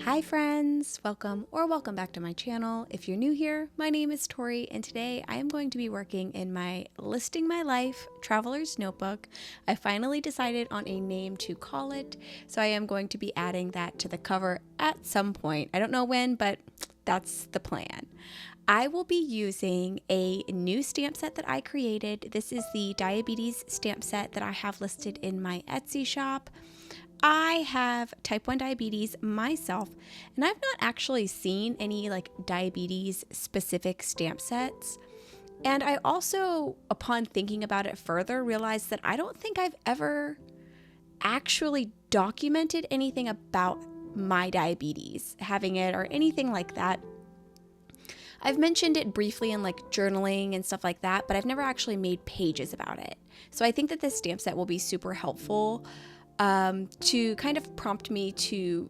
Hi friends, welcome back to my channel. If you're new here, my name is Torey and today I am going to be working in my Listing My Life Traveler's Notebook. I finally decided on a name to call it, so I am going to be adding that to the cover at some point. I don't know when, but that's the plan. I will be using a new stamp set that I created. This is the diabetes stamp set that I have listed in my Etsy shop. I have type 1 diabetes myself, and I've not actually seen any diabetes specific stamp sets. And I also, upon thinking about it further, realized that I don't think I've ever actually documented anything about my diabetes, having it or anything like that. I've mentioned it briefly in journaling and stuff like that, but I've never actually made pages about it. So I think that this stamp set will be super helpful to kind of prompt me to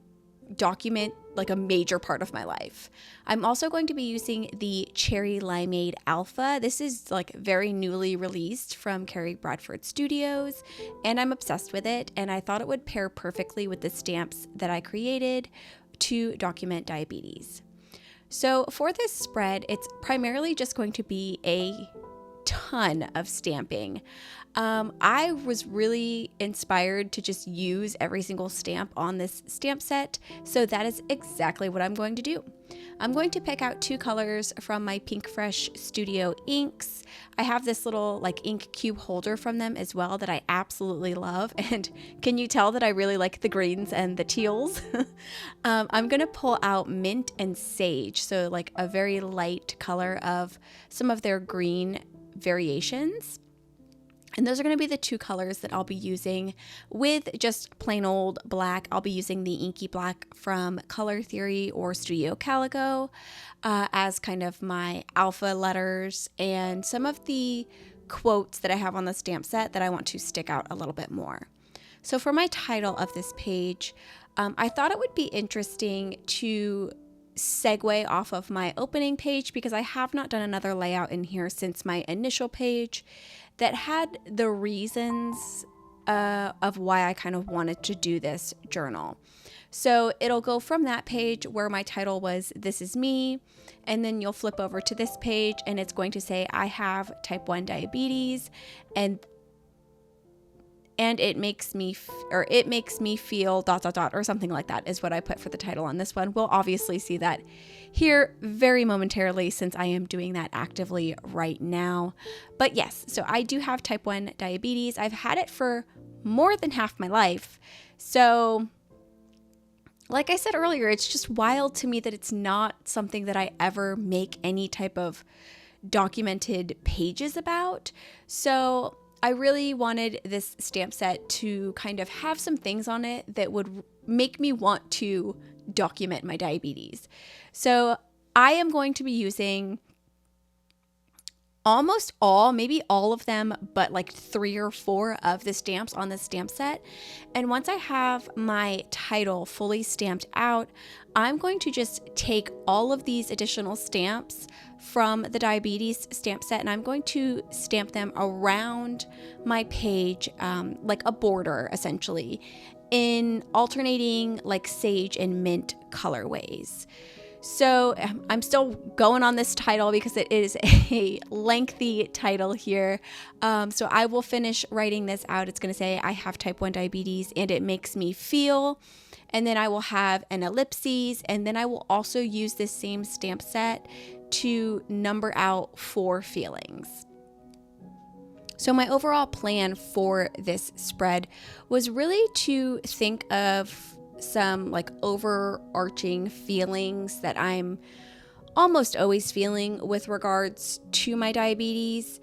document a major part of my life. I'm also going to be using the Cherry Limeade Alpha. This is very newly released from Carrie Bradford Studios, and I'm obsessed with it, and I thought it would pair perfectly with the stamps that I created to document diabetes. So for this spread, it's primarily just going to be a ton of stamping. I was really inspired to just use every single stamp on this stamp set, so that is exactly what I'm going to do. I'm going to pick out two colors from my Pink Fresh Studio inks. I have this little ink cube holder from them as well that I absolutely love, and can you tell that I really like the greens and the teals? I'm going to pull out Mint and Sage, so a very light color of some of their green variations. And those are going to be the two colors that I'll be using with just plain old black. I'll be using the inky black from Color Theory or Studio Calico as kind of my alpha letters and some of the quotes that I have on the stamp set that I want to stick out a little bit more. So for my title of this page, I thought it would be interesting to segue off of my opening page because I have not done another layout in here since my initial page that had the reasons of why I kind of wanted to do this journal. So it'll go from that page where my title was This Is Me, and then you'll flip over to this page and it's going to say I have type 1 diabetes and it makes me feel ... or something like that is what I put for the title on this one. We'll obviously see that here very momentarily since I am doing that actively right now. But yes, so I do have type 1 diabetes. I've had it for more than half my life. So like I said earlier, it's just wild to me that it's not something that I ever make any type of documented pages about. So I really wanted this stamp set to kind of have some things on it that would make me want to document my diabetes. So I am going to be using almost all, maybe all of them, but 3 or 4 of the stamps on the stamp set. And once I have my title fully stamped out, I'm going to just take all of these additional stamps from the diabetes stamp set and I'm going to stamp them around my page like a border essentially in alternating sage and mint colorways. So I'm still going on this title because it is a lengthy title here. So I will finish writing this out. It's going to say I have type 1 diabetes and it makes me feel. And then I will have an ellipses. And then I will also use this same stamp set to number out 4 feelings. So my overall plan for this spread was really to think of some overarching feelings that I'm almost always feeling with regards to my diabetes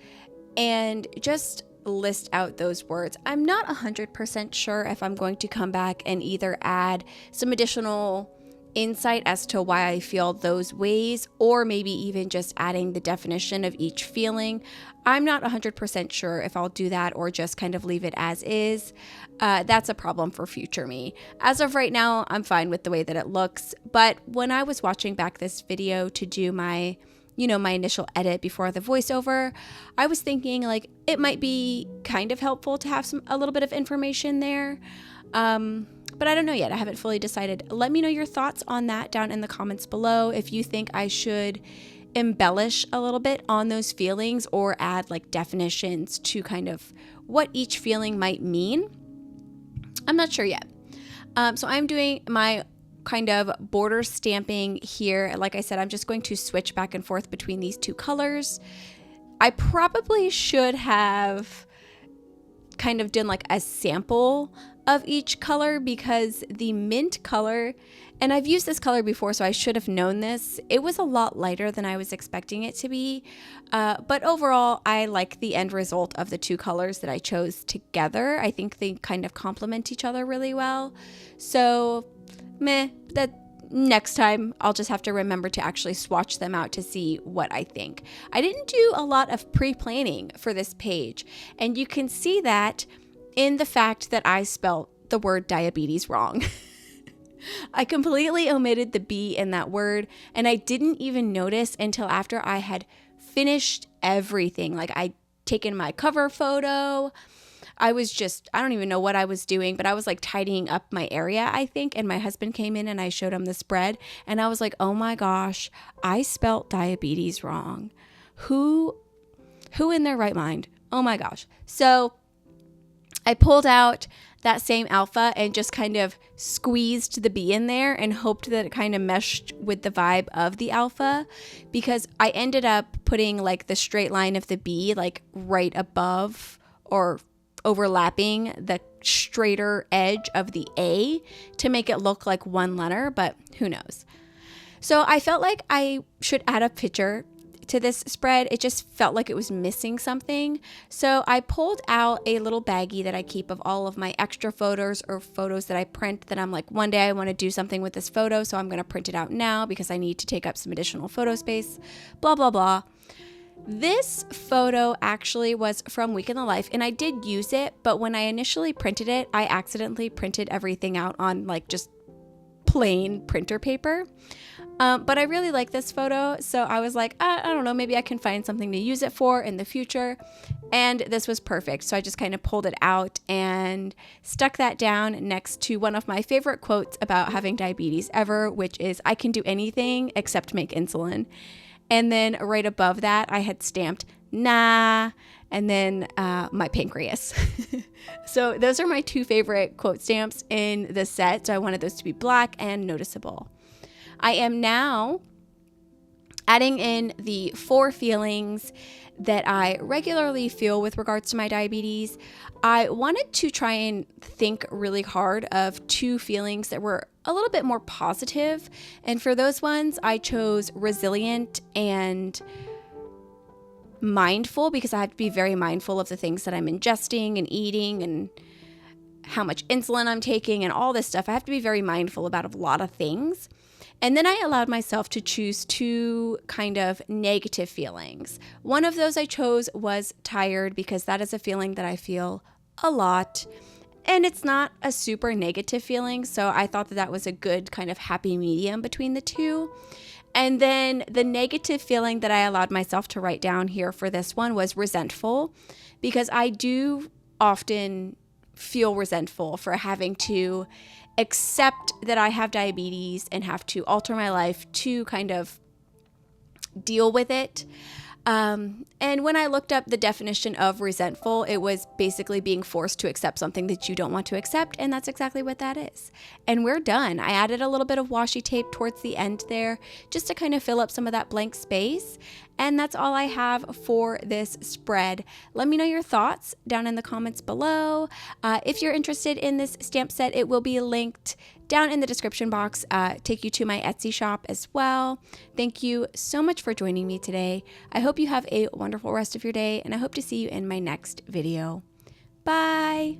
and just list out those words. I'm not 100% sure if I'm going to come back and either add some additional insight as to why I feel those ways, or maybe even just adding the definition of each feeling. I'm not 100% sure if I'll do that or just kind of leave it as is. That's a problem for future me. As of right now, I'm fine with the way that it looks. But when I was watching back this video to do my initial edit before the voiceover, I was thinking it might be kind of helpful to have a little bit of information there. But I don't know yet. I haven't fully decided. Let me know your thoughts on that down in the comments below. If you think I should embellish a little bit on those feelings or add like definitions to kind of what each feeling might mean. I'm not sure yet. So I'm doing my kind of border stamping here. Like I said, I'm just going to switch back and forth between these two colors. I probably should have kind of done like a sample of each color, because the mint color, and I've used this color before, so I should have known this, it was a lot lighter than I was expecting it to be. But overall, I like the end result of the two colors that I chose together. I think they kind of complement each other really well. So, that next time I'll just have to remember to actually swatch them out to see what I think. I didn't do a lot of pre-planning for this page, and you can see that in the fact that I spelled the word diabetes wrong. I completely omitted the B in that word, and I didn't even notice until after I had finished everything. Like, I'd taken my cover photo. I don't even know what I was doing, but I was like tidying up my area, I think. And my husband came in and I showed him the spread. And I was like, oh my gosh, I spelt diabetes wrong. Who in their right mind? Oh my gosh. So I pulled out that same alpha and just kind of squeezed the B in there and hoped that it kind of meshed with the vibe of the alpha, because I ended up putting like the straight line of the B like right above or overlapping the straighter edge of the A to make it look like one letter, but who knows. So I felt like I should add a picture to this spread. It just felt like it was missing something. So I pulled out a little baggie that I keep of all of my extra photos or photos that I print that I'm like, one day I want to do something with this photo, so I'm going to print it out now because I need to take up some additional photo space, blah, blah, blah. This photo actually was from Week in the Life, and I did use it, but when I initially printed it, I accidentally printed everything out on like just plain printer paper. But I really like this photo, so I was like, I don't know, maybe I can find something to use it for in the future. And this was perfect. So I just kind of pulled it out and stuck that down next to one of my favorite quotes about having diabetes ever, which is, I can do anything except make insulin. And then right above that, I had stamped, nah, and then my pancreas. So those are my two favorite quote stamps in the set. So I wanted those to be black and noticeable. I am now adding in the 4 feelings that I regularly feel with regards to my diabetes. I wanted to try and think really hard of 2 feelings that were a little bit more positive. And for those ones, I chose resilient and mindful, because I have to be very mindful of the things that I'm ingesting and eating and how much insulin I'm taking and all this stuff. I have to be very mindful about a lot of things. And then I allowed myself to choose 2 kind of negative feelings. One of those I chose was tired, because that is a feeling that I feel a lot. And it's not a super negative feeling, so I thought that that was a good kind of happy medium between the 2. And then the negative feeling that I allowed myself to write down here for this one was resentful, because I do often feel resentful for having to accept that I have diabetes and have to alter my life to kind of deal with it. And when I looked up the definition of resentful, it was basically being forced to accept something that you don't want to accept. And that's exactly what that is. And we're done. I added a little bit of washi tape towards the end there just to kind of fill up some of that blank space. And that's all I have for this spread. Let me know your thoughts down in the comments below. If you're interested in this stamp set, it will be linked down in the description box, take you to my Etsy shop as well. Thank you so much for joining me today. I hope you have a wonderful rest of your day, and I hope to see you in my next video. Bye!